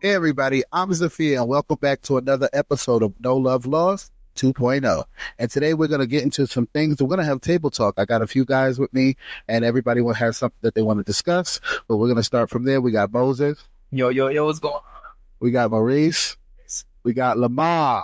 Hey everybody, I'm Zaafir and welcome back to another episode of No Love Lost 2.0. And today we're going to get into some things. We're going to have table talk. I got a few guys with me and everybody will have something that they want to discuss. But we're going to start from there. We got Moses. Yo, what's going on? We got Maurice. We got Lamar.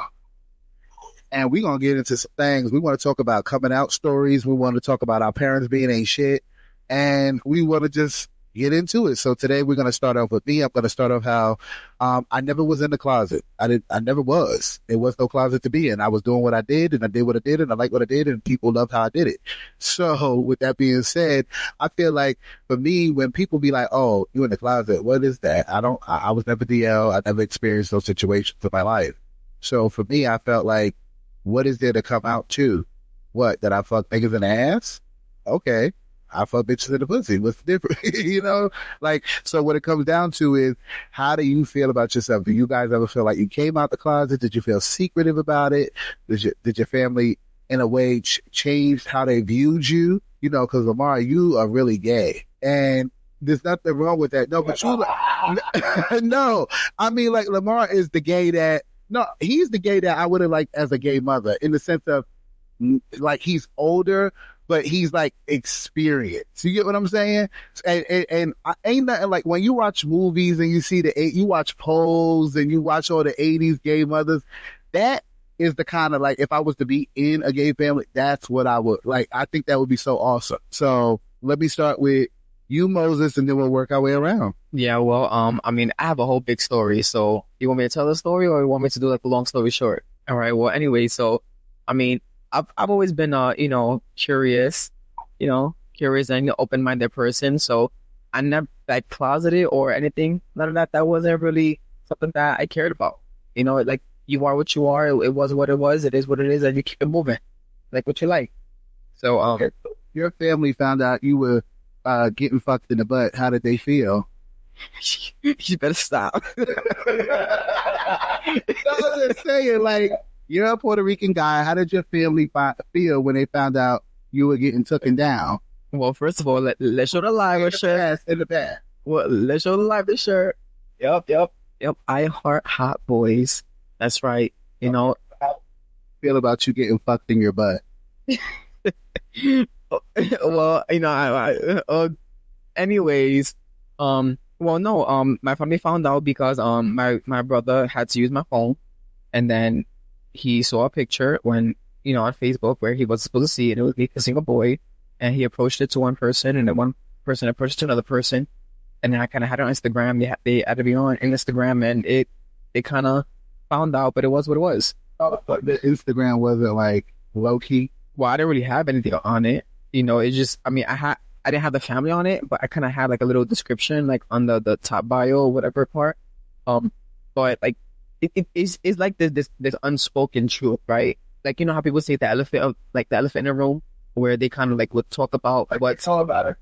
And we're going to get into some things. We want to talk about coming out stories. We want to talk about our parents being ain't shit. And we want to just get into it. So today we're going to start off with me. I'm going to start off how I never was in the closet. I never was. There was no closet to be in. I was doing what I did and I did what I did and I liked what I did and people loved how I did it. So with that being said, I feel like for me, when people be like, oh, you in the closet, what is that? I was never DL. I never experienced those situations in my life. So for me, I felt like, what is there to come out to? What? That I fuck niggas in the ass? Okay. I fuck bitches in the pussy. What's the difference? Like, so what it comes down to is, how do you feel about yourself? Do you guys ever feel like you came out the closet? Did you feel secretive about it? Did your family, in a way, change how they viewed you? Because Lamar, you are really gay. And there's nothing wrong with that. No, but no. I mean, like, Lamar is the gay that, no, he's the gay that I would have liked as a gay mother, in the sense of, like, he's older, but he's like experienced. You get what I'm saying? And I ain't nothing like when you watch movies and you see you watch Pose and you watch all the 80s gay mothers. That is the kind of, like, if I was to be in a gay family, that's what I would like. I think that would be so awesome. So let me start with you, Moses, and then we'll work our way around. Yeah, well, I mean, I have a whole big story. So you want me to tell the story or you want me to do like a long story short? All right. Well, anyway, so I mean, I've always been curious, curious and open-minded person. So I never like closeted or anything. None of that. That wasn't really something that I cared about. Like, you are what you are. It was what it was. It is what it is, and you keep it moving, like what you like. So your family found out you were getting fucked in the butt. How did they feel? You better stop. I was just saying, like, you're a Puerto Rican guy. How did your family feel when they found out you were getting taken down? Well, first of all, let's show the live shirt. In the past. Well, let's show the live the shirt. Yep. I heart hot boys. That's right. How feel about you getting fucked in your butt? Well, anyways, well, no, my family found out because my brother had to use my phone, and then he saw a picture on Facebook where he was supposed to see it. It was me kissing a boy, and he approached it to one person, and then one person approached it to another person, and then I kind of had it on Instagram. They had to be on Instagram, and it kind of found out, but it was what it was. Oh, but the Instagram wasn't like low key. Well, I didn't really have anything on it. It's just, I mean, I didn't have the family on it, but I kind of had like a little description, like on the top bio or whatever part. But like, it's like this unspoken truth, right? Like, how people say the elephant in the room, where they kind of like would talk about what's all about it.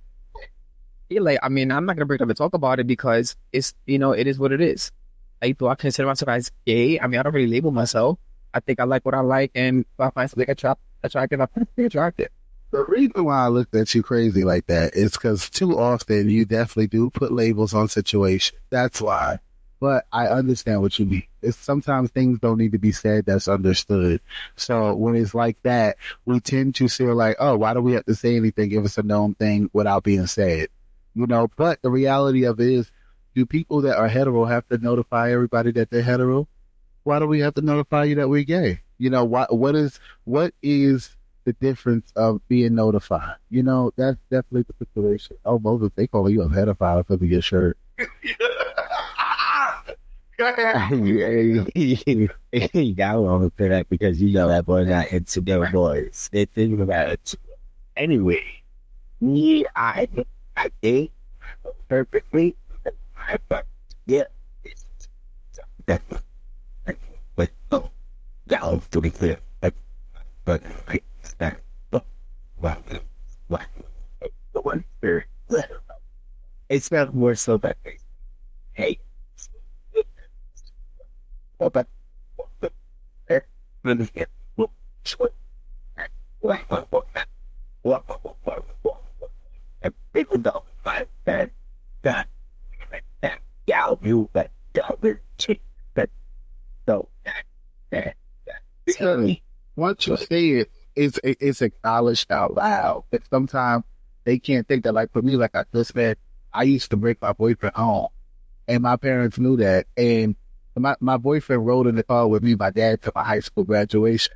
Yeah, like, I mean, I'm not gonna bring up and talk about it because it's, it is what it is. Like, do I consider myself as gay? I mean, I don't really label myself. I think I like what I like, and if I find something attractive, I find something attractive. The reason why I looked at you crazy like that is because too often you definitely do put labels on situations. That's why. But I understand what you mean. It's sometimes things don't need to be said, that's understood. So when it's like that, we tend to feel like, oh, why do we have to say anything if it's a known thing without being said? But the reality of it is, do people that are hetero have to notify everybody that they're hetero? Why do we have to notify you that we're gay? What is the difference of being notified? That's definitely the situation. Oh, Moses, they call you a pedophile because of your shirt. Go ahead. Y'all wrong for that because that boy not into their boys. They think about it. Anyway, I think perfectly. Yeah. But y'all to be clear. But that what the one spirit. It smells more so that hey. But people don't find that gal you that other chick. But so that tell me. Once you say it, it's acknowledged out loud. But sometimes they can't think that. Like for me, like I just said, I used to break my boyfriend home, and my parents knew that. And my boyfriend rode in the car with me, my dad, to my high school graduation.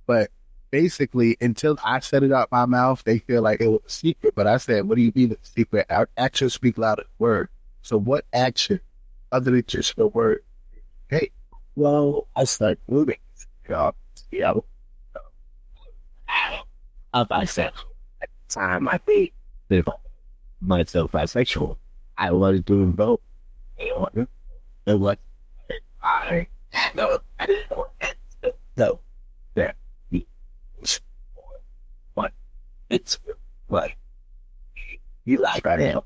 But basically, until I said it out my mouth, they feel like it was a secret. But I said, "What do you mean it's a secret? Our actions speak louder than words. So what action, other than just the word? Hey, Well, I start moving. You know, of myself. At the time, I think that myself bisexual. I was doing both. And what I know. So, there. But it's like, you like right now.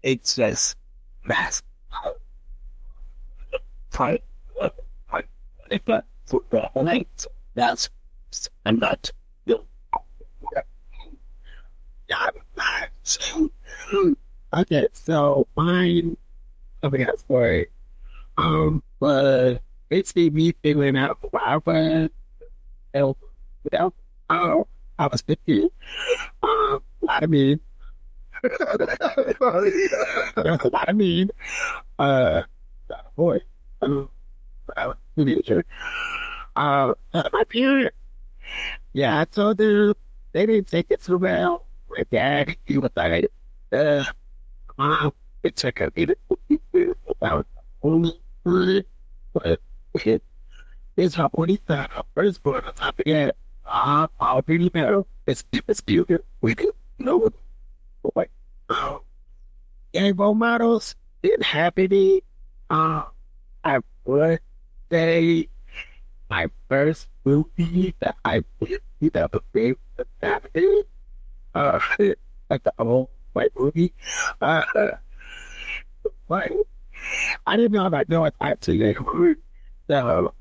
It's just mass. Fine. If I put the length, that's, I'm not. Okay, so mine, okay, that's for it. But basically me figuring out why I was without, I was 15. I mean, I mean, boy, teenager. My parents, yeah, I told them they didn't take it so well. My dad, he was like, mom, it took a minute. I was only, but it's her only son, her firstborn. I forget. I'll really know. It's beautiful. We didn't know. Boy, yeah, role models didn't happen. I would say my first movie that I did that was big family. Like the old white movie. But I didn't know about no actually. So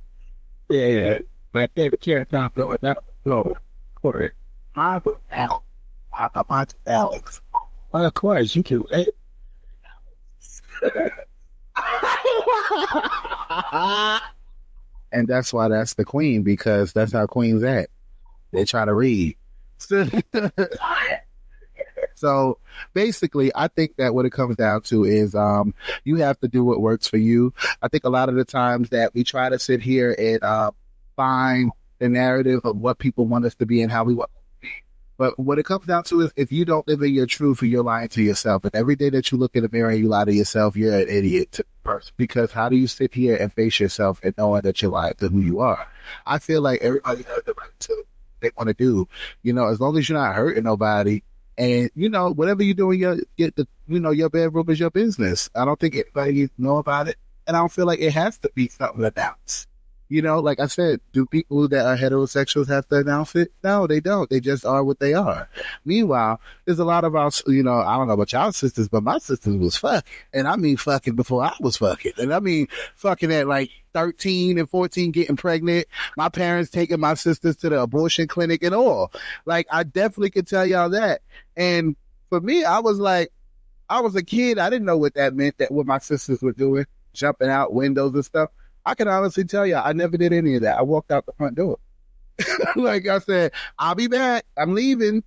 yeah, my favorite character I'm going out for it. I was Alex. I want Alex. Well, of course you can. and that's why that's the queen, because that's how queens act. They try to read. So basically, I think that what it comes down to is you have to do what works for you. I think a lot of the times that we try to sit here and find the narrative of what people want us to be and how we want to be. But what it comes down to is if you don't live in your truth, you're lying to yourself. And every day that you look in the mirror and you lie to yourself, you're an idiot to the person. Because how do you sit here and face yourself and knowing that you're lying to who you are? I feel like everybody has the right to they want to do. You know, as long as you're not hurting nobody. And, you know, whatever you do in your bedroom is your business. I don't think anybody needs to know about it. And I don't feel like it has to be something announced. You know, like I said, do people that are heterosexuals have to announce it? No, they don't. They just are what they are. Meanwhile, there's a lot of our, you know, I don't know about y'all sisters, but my sisters was fucking. And I mean fucking before I was fucking. And I mean fucking at like 13 and 14 getting pregnant. My parents taking my sisters to the abortion clinic and all. Like, I definitely can tell y'all that. And for me, I was a kid. I didn't know what that meant, that what my sisters were doing, jumping out windows and stuff. I can honestly tell you, I never did any of that. I walked out the front door. Like I said, I'll be back. I'm leaving.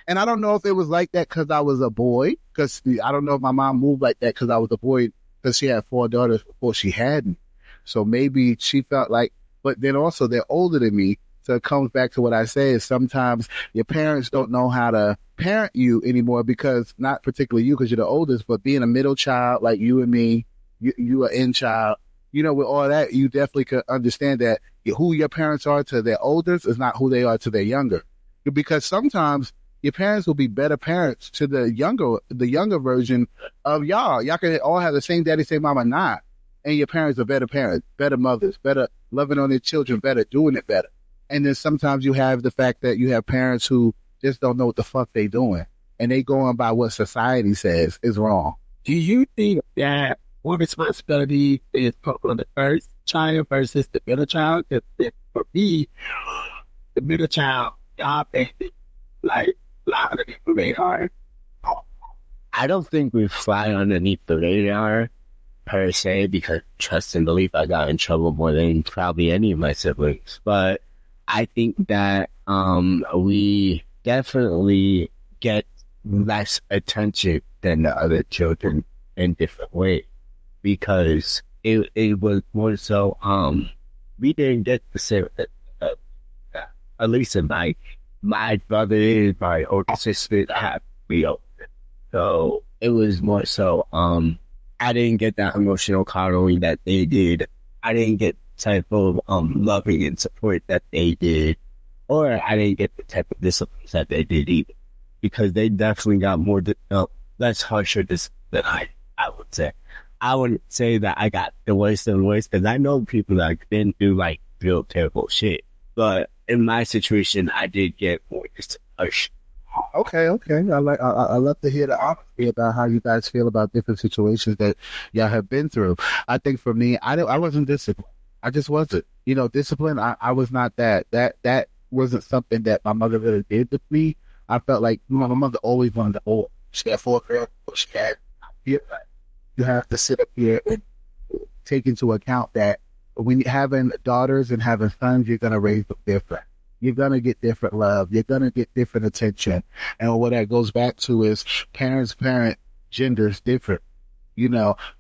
And I don't know if it was like that because I was a boy, because I don't know if my mom moved like that because I was a boy, because she had 4 daughters before she hadn't. So maybe she felt like, but then also they're older than me. So it comes back to what I say is sometimes your parents don't know how to parent you anymore, because not particularly you because you're the oldest, but being a middle child like you and me, you are in child. You know, with all that, you definitely could understand that who your parents are to their oldest is not who they are to their younger. Because sometimes your parents will be better parents to the younger version of y'all. Y'all can all have the same daddy, same mama, not. And your parents are better parents, better mothers, better loving on their children, better doing it better. And then sometimes you have the fact that you have parents who just don't know what the fuck they doing. And they going by what society says is wrong. Do you think that what responsibility is put on the first child versus the middle child? Because for me, the middle child, y'all basically, like, a lot of people radar. I don't think we fly underneath the radar per se, because trust and belief, I got in trouble more than probably any of my siblings. But I think that we definitely get less attention than the other children in different ways, because it was more so we didn't get the same at least in my brother, my older sister have me older. So it was more so I didn't get that emotional coddling that they did. I didn't get the type of loving and support that they did, or I didn't get the type of discipline that they did either, because they definitely got more less harsher discipline than I would say. I wouldn't say that I got the worst of the worst, because I know people that didn't do like real terrible shit. But in my situation, I did get more just harsh. Okay. I love to hear the honesty about how you guys feel about different situations that y'all have been through. I think for me, I wasn't disciplined. I just wasn't. Discipline. I was not that. That wasn't something that my mother really did with me. I felt like my mother always wanted to. Oh, she had 4 girls. She had. You have to sit up here and take into account that when you're having daughters and having sons, you're gonna raise them different. You're going to get different love. You're going to get different attention. And what that goes back to is parent gender is different.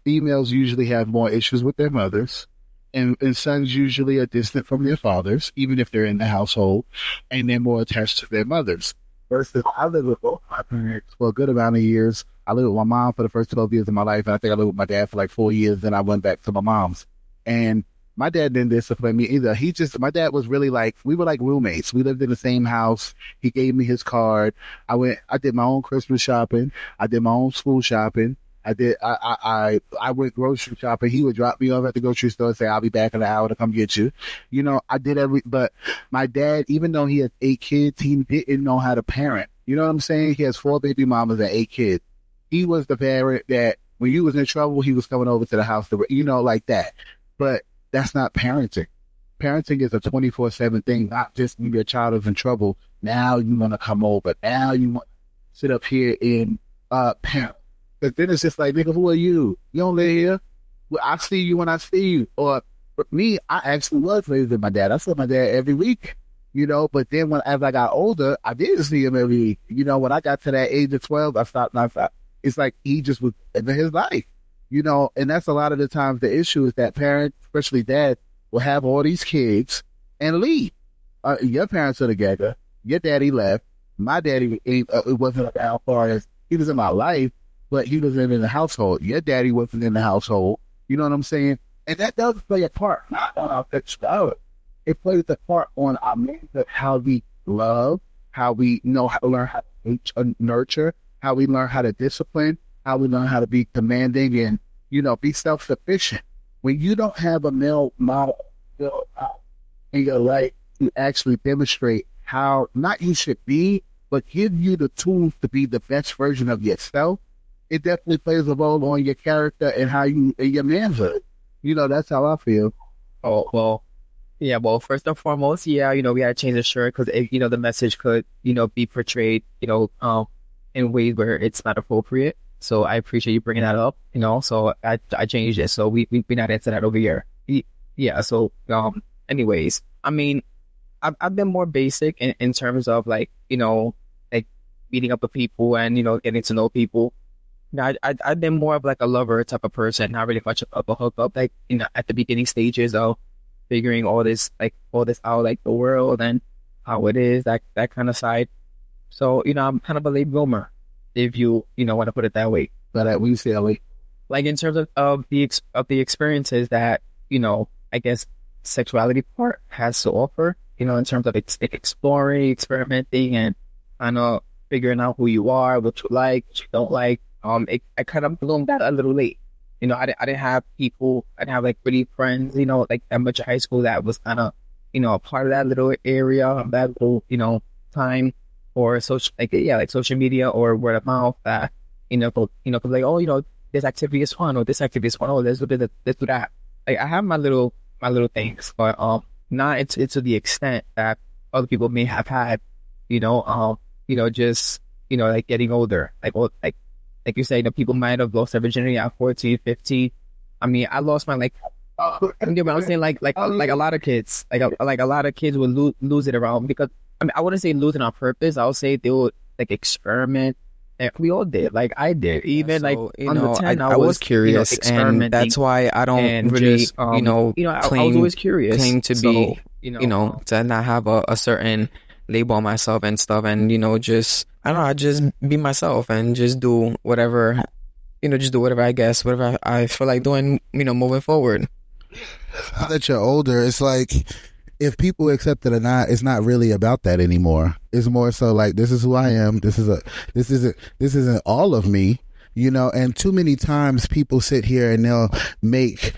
Females usually have more issues with their mothers, and sons usually are distant from their fathers, even if they're in the household, and they're more attached to their mothers. Versus I lived with both my parents for a good amount of years. I lived with my mom for the first 12 years of my life, and I think I lived with my dad for like 4 years, then I went back to my mom's. And my dad didn't discipline me either. My dad was really like, we were like roommates. We lived in the same house. He gave me his card. I did my own Christmas shopping. I did my own school shopping. I went grocery shopping. He would drop me off at the grocery store and say, I'll be back in an hour to come get you. I did but my dad, even though he has 8 kids, he didn't know how to parent. You know what I'm saying? He has 4 baby mamas and 8 kids. He was the parent that when you was in trouble, he was coming over to the house like that. But that's not parenting. Parenting is a 24/7 thing, not just when your child is in trouble. Now you want to come over. Now you want to sit up here and parent. But then it's just like, nigga, who are you? You don't live here. Well, I see you when I see you. Or for me, I actually was raised with my dad. I saw my dad every week, But then as I got older, I didn't see him every week. When I got to that age of 12, I stopped. It's like he just was living his life. And that's a lot of the times the issue is that parents, especially dad, will have all these kids and leave. Your parents are together. Your daddy left. My daddy, it wasn't as far as he was in my life, but he wasn't in the household. Your daddy wasn't in the household. You know what I'm saying? And that does play a part, not on our sexuality. It plays a part on our mental, how we love, how we know how to learn how to nurture, how we learn how to discipline, how we learn how to be demanding and, be self-sufficient. When you don't have a male model in your life to actually demonstrate how not you should be, but give you the tools to be the best version of yourself, it definitely plays a role on your character and how in your manhood. That's how I feel. Oh, well, yeah, well, first and foremost, yeah, we had to change the shirt because, the message could, be portrayed, in ways where it's not appropriate. So I appreciate you bringing that up, so I changed it. So we not into that over here. Yeah. So, anyways, I mean, I've been more basic in terms of like meeting up with people and, getting to know people. I've been more of like a lover type of person, not really much of a hookup, like, at the beginning stages of figuring all this out, like the world and how it is, that kind of side. So, I'm kind of a late bloomer, if you want to put it that way. But we say late. Like in terms of the experiences that, I guess sexuality part has to offer, in terms of exploring, experimenting, and kind of figuring out who you are, what you like, what you don't like. I kind of bloomed that a little late. I didn't have people, I didn't have like really friends, like that much in high school that was kind of, a part of that little area, that little, time, or social, like social media or word of mouth that, cause like, oh, this activity is fun, or this activity is fun, oh, let's do this, let's do that. Like I have my little things, but not it's to the extent that other people may have had, just like getting older, like you say, people might have lost their virginity at 14, 15. I mean, I lost my like. Yeah, but I'm saying like a lot of kids, like a lot of kids would lose it around because I mean I wouldn't say losing on purpose. I would say they would like experiment. And we all did, like I did. Even like on the 10, I was curious, and experimenting, that's why I don't and really, just I was always curious. claim to So, be, to not have a certain label on myself and stuff, and just I don't know, I just be myself and just do whatever, just do whatever I guess, whatever I feel like doing, moving forward. Now that you're older, it's like if people accept it or not, it's not really about that anymore. It's more so like this is who I am. This isn't all of me, And too many times people sit here and they'll make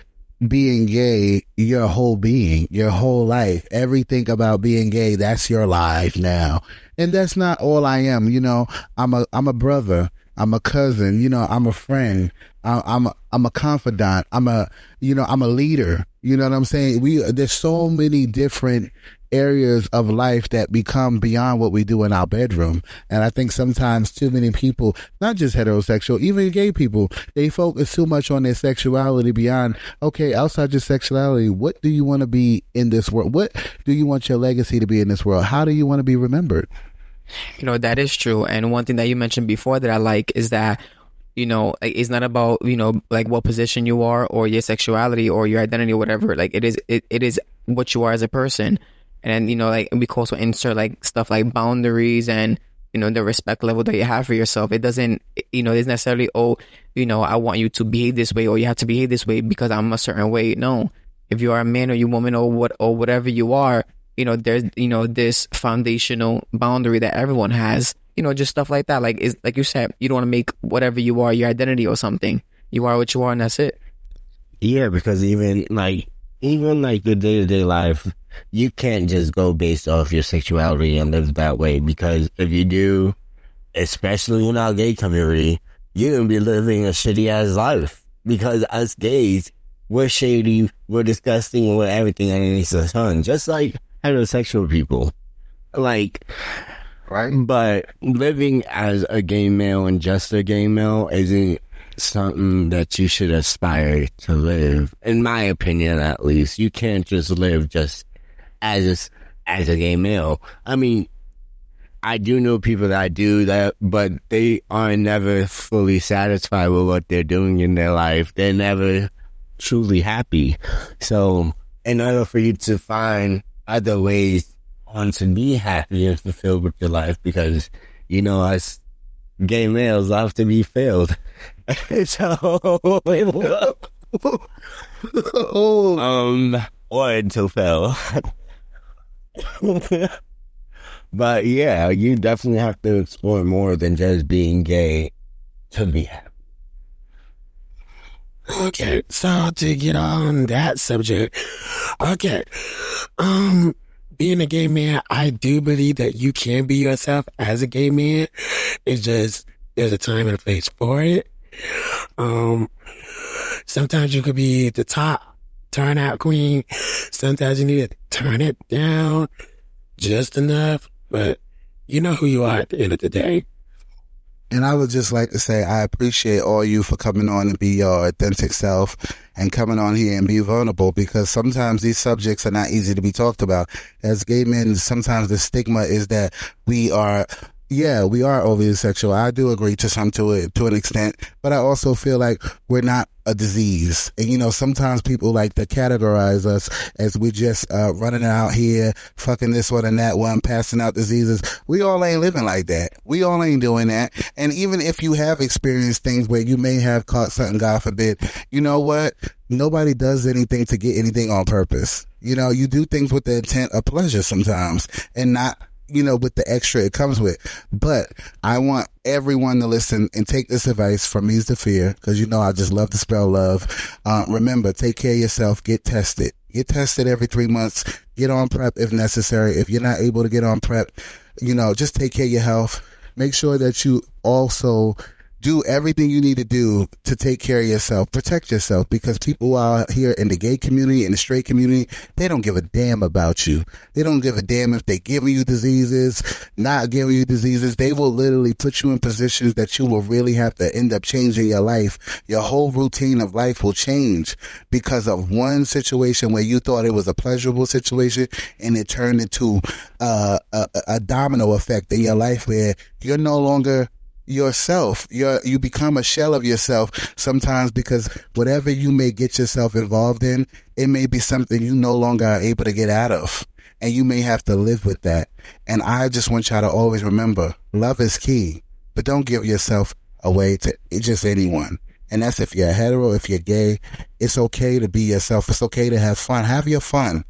being gay your whole being, your whole life. Everything about being gay, that's your life now, and that's not all I am. I'm a brother. I'm a cousin, I'm a friend, I'm a confidant, I'm a leader, you know what I'm saying? There's so many different areas of life that become beyond what we do in our bedroom. And I think sometimes too many people, not just heterosexual, even gay people, they focus too much on their sexuality beyond, okay, outside your sexuality, what do you want to be in this world? What do you want your legacy to be in this world? How do you want to be remembered? That is true. And one thing that you mentioned before that I like is that, like, it's not about, like what position you are or your sexuality or your identity or whatever. Like it is what you are as a person. And then, like we can also insert like stuff like boundaries and, the respect level that you have for yourself. It doesn't, it's necessarily, I want you to behave this way or you have to behave this way because I'm a certain way. No, if you are a man or you woman or whatever you are, there's, this foundational boundary that everyone has, just stuff like that. Like, is like you said, you don't want to make whatever you are your identity or something. You are what you are, and that's it. Yeah, because even like the day-to-day life, you can't just go based off your sexuality and live that way. Because if you do, especially in our gay community, you're gonna be living a shitty ass life. Because us gays, we're shady, we're disgusting, we're everything underneath the sun. Just like heterosexual people, like, right? But living as a gay male and just a gay male isn't something that you should aspire to live, in my opinion. At least you can't just live just as a gay male. I mean, I do know people that do that, but they are never fully satisfied with what they're doing in their life. They're never truly happy. So in order for you to find other ways on to be happy and fulfilled with your life, because us gay males love to be filled. So or to fill. But yeah, you definitely have to explore more than just being gay to be happy. Okay, so to get on that subject, okay, being a gay man, I do believe that you can be yourself as a gay man. It's just, there's a time and a place for it. Sometimes you could be the top turnout queen. Sometimes you need to turn it down just enough, but you know who you are at the end of the day. And I would just like to say I appreciate all you for coming on and be your authentic self and coming on here and be vulnerable, because sometimes these subjects are not easy to be talked about. As gay men, sometimes the stigma is that we are overly sexual. I do agree to an extent, but I also feel like we're not a disease. And sometimes people like to categorize us as we just running out here, fucking this one and that one, passing out diseases. We all ain't living like that. We all ain't doing that. And even if you have experienced things where you may have caught something, God forbid, you know what? Nobody does anything to get anything on purpose. You do things with the intent of pleasure sometimes, and not with the extra it comes with. But I want everyone to listen and take this advice from me, Zaafir, because I just love to spell love. Remember, take care of yourself. Get tested. Get tested every 3 months. Get on PrEP if necessary. If you're not able to get on PrEP, just take care of your health. Make sure that you also do everything you need to do to take care of yourself, protect yourself, because people out here in the gay community, in the straight community, they don't give a damn about you. They don't give a damn if they giving you diseases, not giving you diseases. They will literally put you in positions that you will really have to end up changing your life. Your whole routine of life will change because of one situation where you thought it was a pleasurable situation and it turned into a domino effect in your life where you're no longer yourself. You become a shell of yourself sometimes because whatever you may get yourself involved in, it may be something you no longer are able to get out of, and you may have to live with that. And I just want y'all to always remember, love is key, but don't give yourself away to just anyone. And that's if you're hetero, if you're gay, it's okay to be yourself. It's okay to have fun. Have your fun.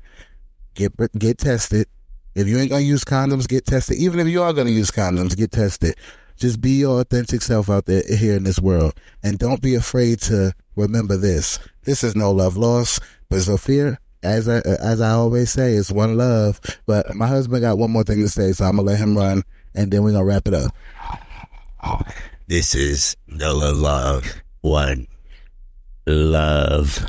Get tested. If you ain't gonna use condoms, get tested. Even if you are gonna use condoms, get tested. Just be your authentic self out there here in this world. And don't be afraid to remember this. This is no love lost, but zaafir, as I always say, it's one love. But my husband got one more thing to say, so I'm going to let him run, and then we're going to wrap it up. This is no love, one love.